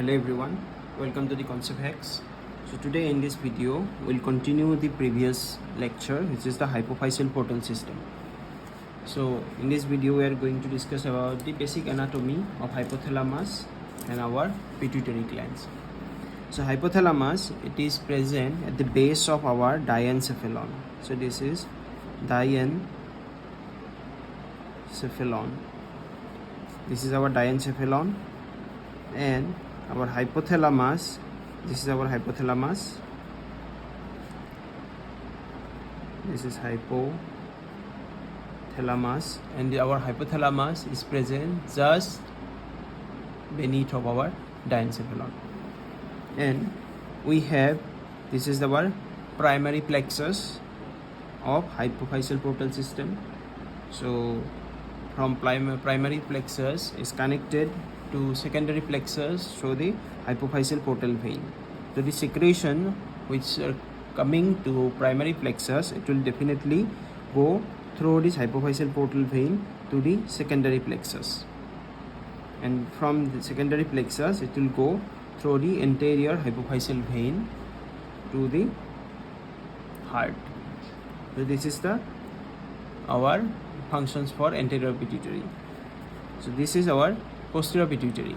Hello everyone, welcome to the Concept Hacks. So today in this video we'll continue the previous lecture, which is the hypophyseal portal system. So in this video we are going to discuss about the basic anatomy of hypothalamus and our pituitary glands. So hypothalamus, it is present at the base of our diencephalon. So this is diencephalon. This is our diencephalon, and our hypothalamus, this is our hypothalamus. This is hypothalamus, and our hypothalamus is present just beneath of our diencephalon. And we have, this is our primary plexus of hypophyseal portal system. So from primary plexus is connected to secondary plexus through the hypophyseal portal vein. So the secretion which are coming to primary plexus, it will definitely go through this hypophyseal portal vein to the secondary plexus, and from the secondary plexus it will go through the anterior hypophyseal vein to the heart. So this is our functions for anterior pituitary. So this is our posterior pituitary.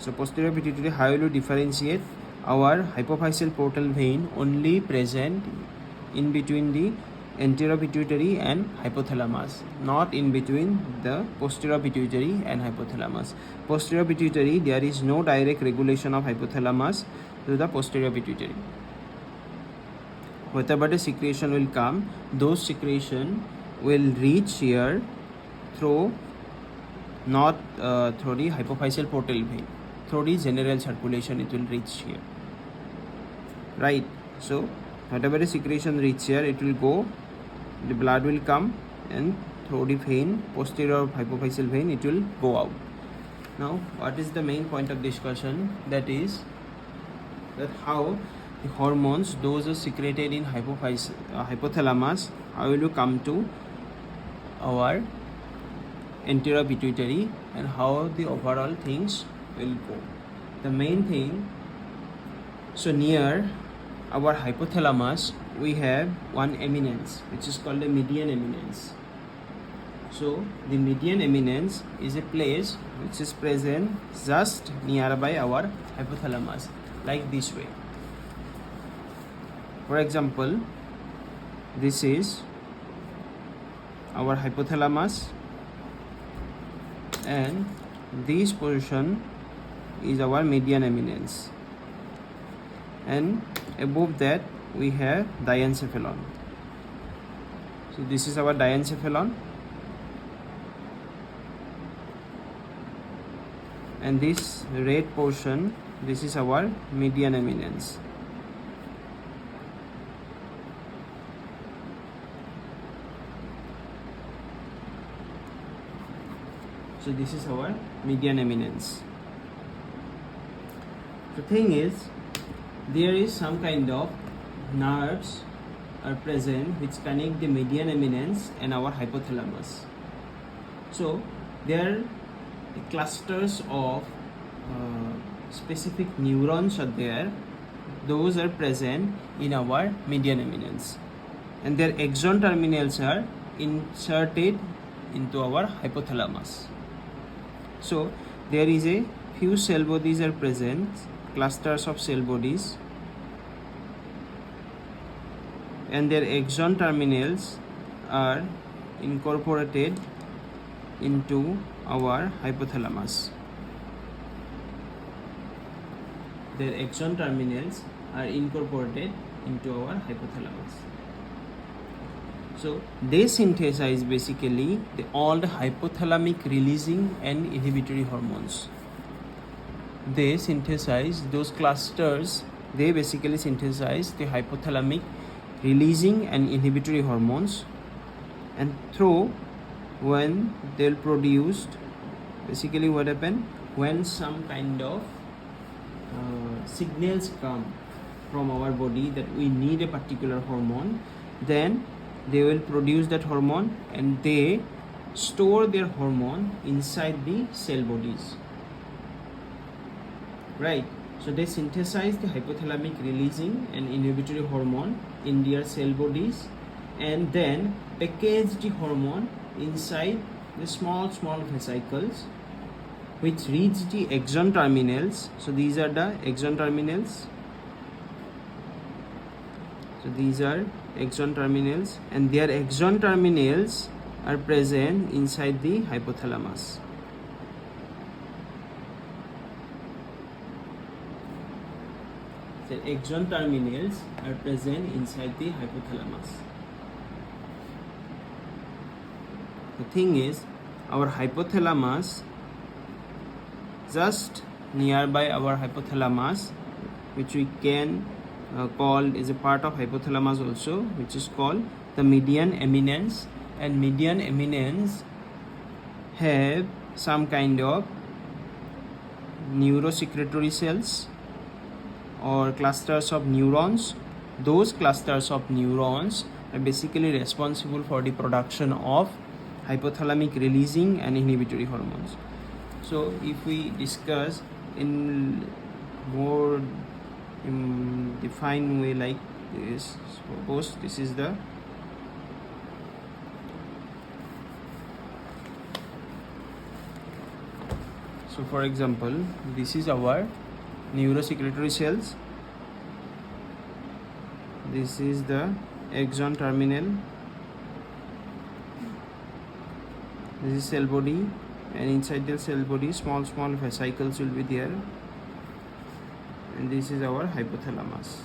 So posterior pituitary, how will you differentiate? Our hypophyseal portal vein only present in between the anterior pituitary and hypothalamus, not in between the posterior pituitary and hypothalamus. Posterior pituitary, there is no direct regulation of hypothalamus to the posterior pituitary. Whatever the secretion will come, those secretion will reach here through not through the hypophyseal portal vein, through the general circulation it will reach here, right? So whatever the secretion reach here, it will go, the blood will come, and through the vein, posterior hypophyseal vein, it will go out. Now what is the main point of discussion? That is that how the hormones, those are secreted in hypothalamus, how will you come to our anterior pituitary, and how the overall things will go. The main thing, so near our hypothalamus we have one eminence which is called the median eminence. So the median eminence is a place which is present just nearby our hypothalamus, like this way. For example, this is our hypothalamus, and this position is our median eminence, and above that we have diencephalon. So this is our diencephalon, and this red portion, this is our median eminence. So this is our median eminence. The thing is, there is some kind of nerves are present which connect the median eminence and our hypothalamus. So there are clusters of specific neurons are there. Those are present in our median eminence, and their axon terminals are inserted into our hypothalamus. So there is a few cell bodies are present, clusters of cell bodies, and their axon terminals are incorporated into our hypothalamus. Their axon terminals are incorporated into our hypothalamus. So they synthesize basically all the hypothalamic releasing and inhibitory hormones. They synthesize those clusters, they basically synthesize the hypothalamic releasing and inhibitory hormones, and through when they're produced, basically what happen, when some kind of signals come from our body that we need a particular hormone, then they will produce that hormone, and they store their hormone inside the cell bodies. right? So they synthesize the hypothalamic releasing and inhibitory hormone in their cell bodies, and then package the hormone inside the small vesicles which reach the axon terminals. So these are the axon terminals. So these are axon terminals, and their axon terminals are present inside the hypothalamus. The axon terminals are present inside the hypothalamus. The thing is, our hypothalamus, just nearby our hypothalamus, which we can call is a part of hypothalamus also, which is called the median eminence, and median eminence have some kind of neurosecretory cells or clusters of neurons. Those clusters of neurons are basically responsible for the production of hypothalamic releasing and inhibitory hormones. So if we discuss in more defined way like this, suppose this is the so for example, this is our neurosecretory cells, this is the axon terminal, this is cell body, and inside the cell body small vesicles will be there, and this is our hypothalamus,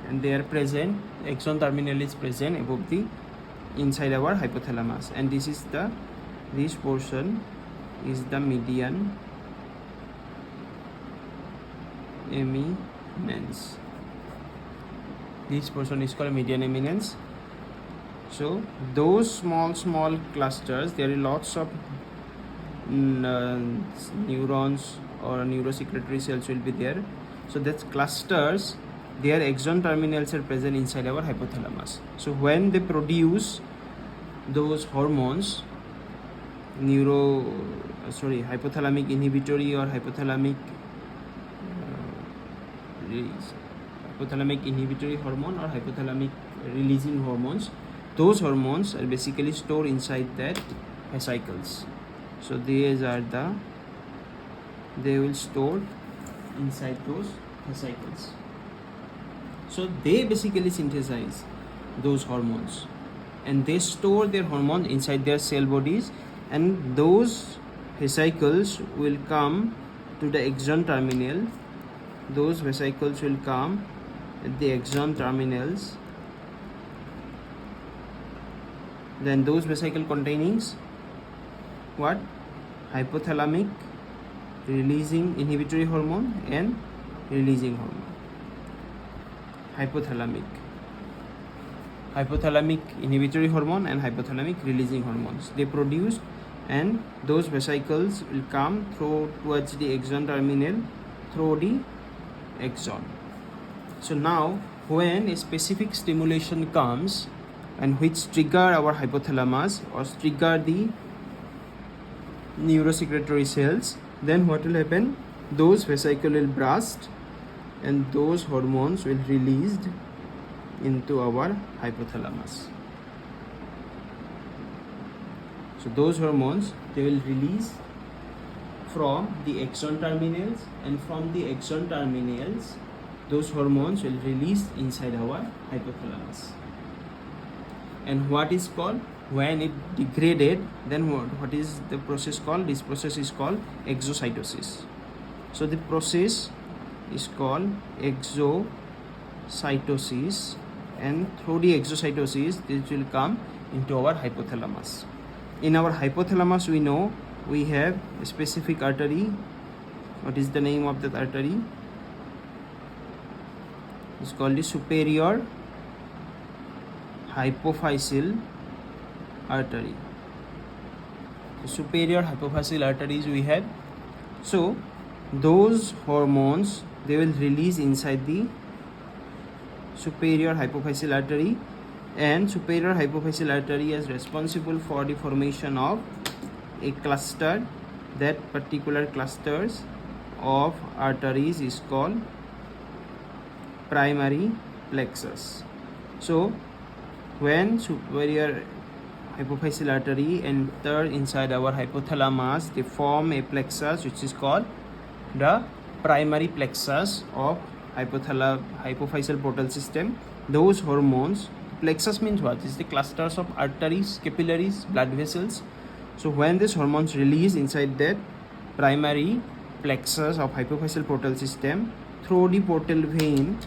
and they are present, axon terminal is present above the inside our hypothalamus, and this is the this portion is the median eminence. This portion is called median eminence. So those small clusters, there are lots of neurons or neurosecretory cells will be there. So that's clusters, their axon terminals are present inside our hypothalamus. So when they produce those hormones, hypothalamic inhibitory or hypothalamic inhibitory hormone or hypothalamic releasing hormones, those hormones are basically stored inside that vesicles. So these are they will store inside those vesicles. So they basically synthesize those hormones, and they store their hormone inside their cell bodies, and those vesicles will come to the axon terminal. Those vesicles will come at the axon terminals. Then those vesicle containing what? Hypothalamic releasing inhibitory hormone and releasing hormone. Hypothalamic inhibitory hormone and hypothalamic releasing hormones, they produce, and those vesicles will come towards the axon terminal through the axon. So now when a specific stimulation comes and which trigger our hypothalamus or trigger the neurosecretory cells, then what will happen? Those vesicles will burst and those hormones will be released into our hypothalamus. So those hormones, they will release from the axon terminals, and from the axon terminals those hormones will release inside our hypothalamus. And what is called, when it degraded, then what is the process called? This process is called exocytosis. So the process is called exocytosis, and through the exocytosis this will come into our hypothalamus. In our hypothalamus, we know we have a specific artery. What is the name of that artery? It's called the superior hypophyseal artery. The superior hypophyseal arteries we have. So those hormones, they will release inside the superior hypophyseal artery, and superior hypophyseal artery is responsible for the formation of a cluster. That particular clusters of arteries is called primary plexus. So when superior hypophyseal artery enter inside our hypothalamus, they form a plexus which is called the primary plexus of hypophyseal portal system. Those hormones, plexus means what? It's the clusters of arteries, capillaries, blood vessels. So when these hormones release inside that primary plexus of hypophyseal portal system through the portal vein,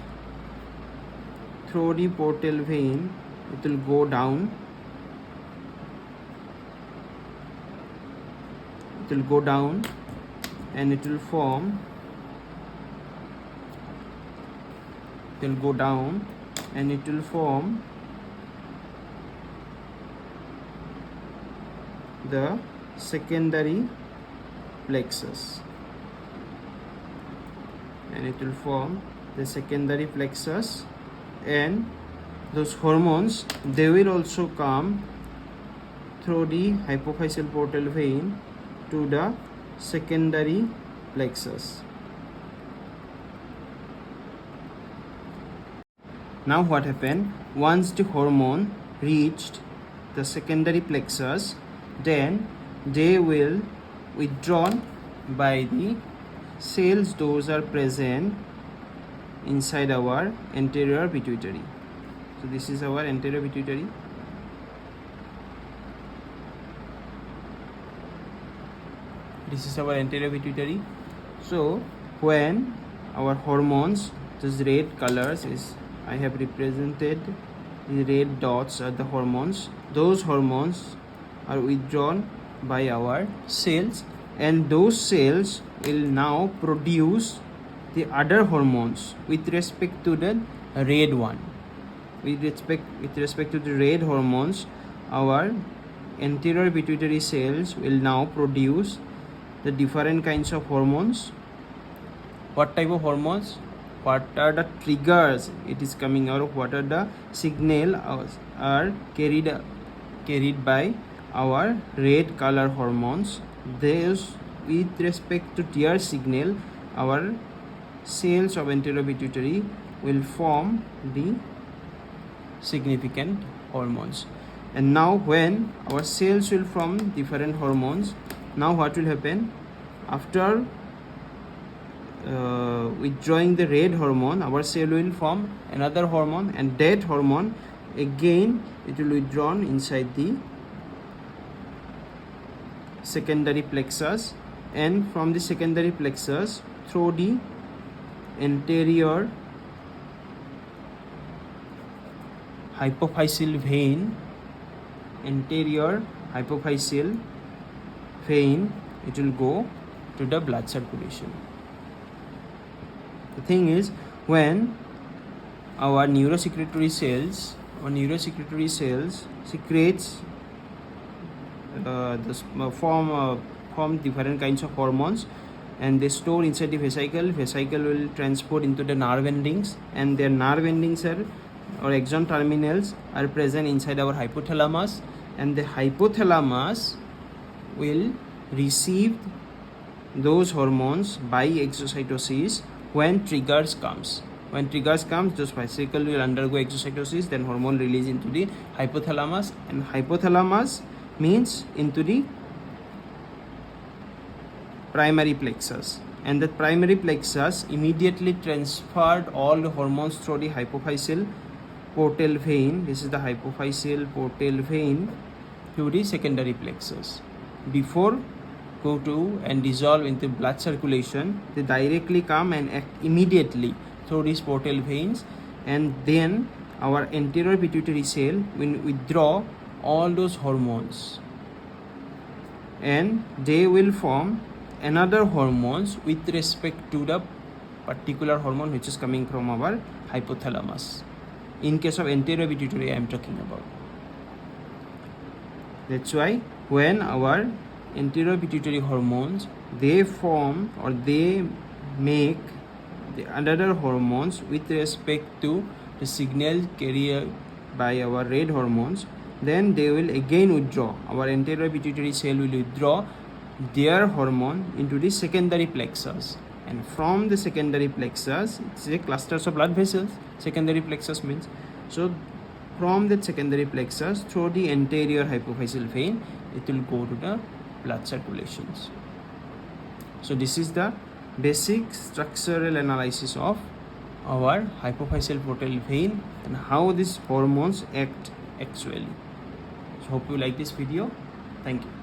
it will go down. It will go down and it will form. It will go down and it will form the secondary plexus. And it will form the secondary plexus, and those hormones, they will also come through the hypophyseal portal vein to the secondary plexus. Now what happened? Once the hormone reached the secondary plexus, then they will withdrawn by the cells those are present inside our anterior pituitary. So this is our anterior pituitary. This is our anterior pituitary. So when our hormones, these red colors is, I have represented the red dots are the hormones. Those hormones are withdrawn by our cells, and those cells will now produce the other hormones with respect to the red one. With respect to the red hormones, our anterior pituitary cells will now produce the different kinds of hormones. What type of hormones? What are the triggers it is coming out of? What are the signal are carried by our red color hormones? Those with respect to their signal, our cells of anterior pituitary will form the significant hormones. And now when our cells will form different hormones, now what will happen? After withdrawing the red hormone, our cell will form another hormone, and that hormone again it will withdrawn inside the secondary plexus, and from the secondary plexus through the anterior hypophyseal vein, it will go to the blood circulation. The thing is, when our neurosecretory cells secretes form different kinds of hormones, and they store inside the vesicle. Vesicle will transport into the nerve endings, and their nerve endings or axon terminals are present inside our hypothalamus, and the hypothalamus will receive those hormones by exocytosis when triggers comes. When triggers comes, those vesicle will undergo exocytosis, then hormone release into the hypothalamus, and hypothalamus means into the primary plexus, and the primary plexus immediately transferred all the hormones through the hypophyseal portal vein. This is the hypophyseal portal vein to the secondary plexus. Before go to and dissolve into blood circulation, they directly come and act immediately through these portal veins, and then our anterior pituitary cell will withdraw all those hormones, and they will form another hormones with respect to the particular hormone which is coming from our hypothalamus. In case of anterior pituitary I am talking about. That's why when our anterior pituitary hormones, they form or they make the another hormones with respect to the signal carried by our red hormones, then they will again withdraw. Our anterior pituitary cell will withdraw their hormone into the secondary plexus, and from the secondary plexus, it's a clusters of blood vessels. Secondary plexus means, so from the secondary plexus through the anterior hypophyseal vein, it will go to the blood circulations. So this is the basic structural analysis of our hypophyseal portal vein and how these hormones act actually. So hope you like this video. Thank you.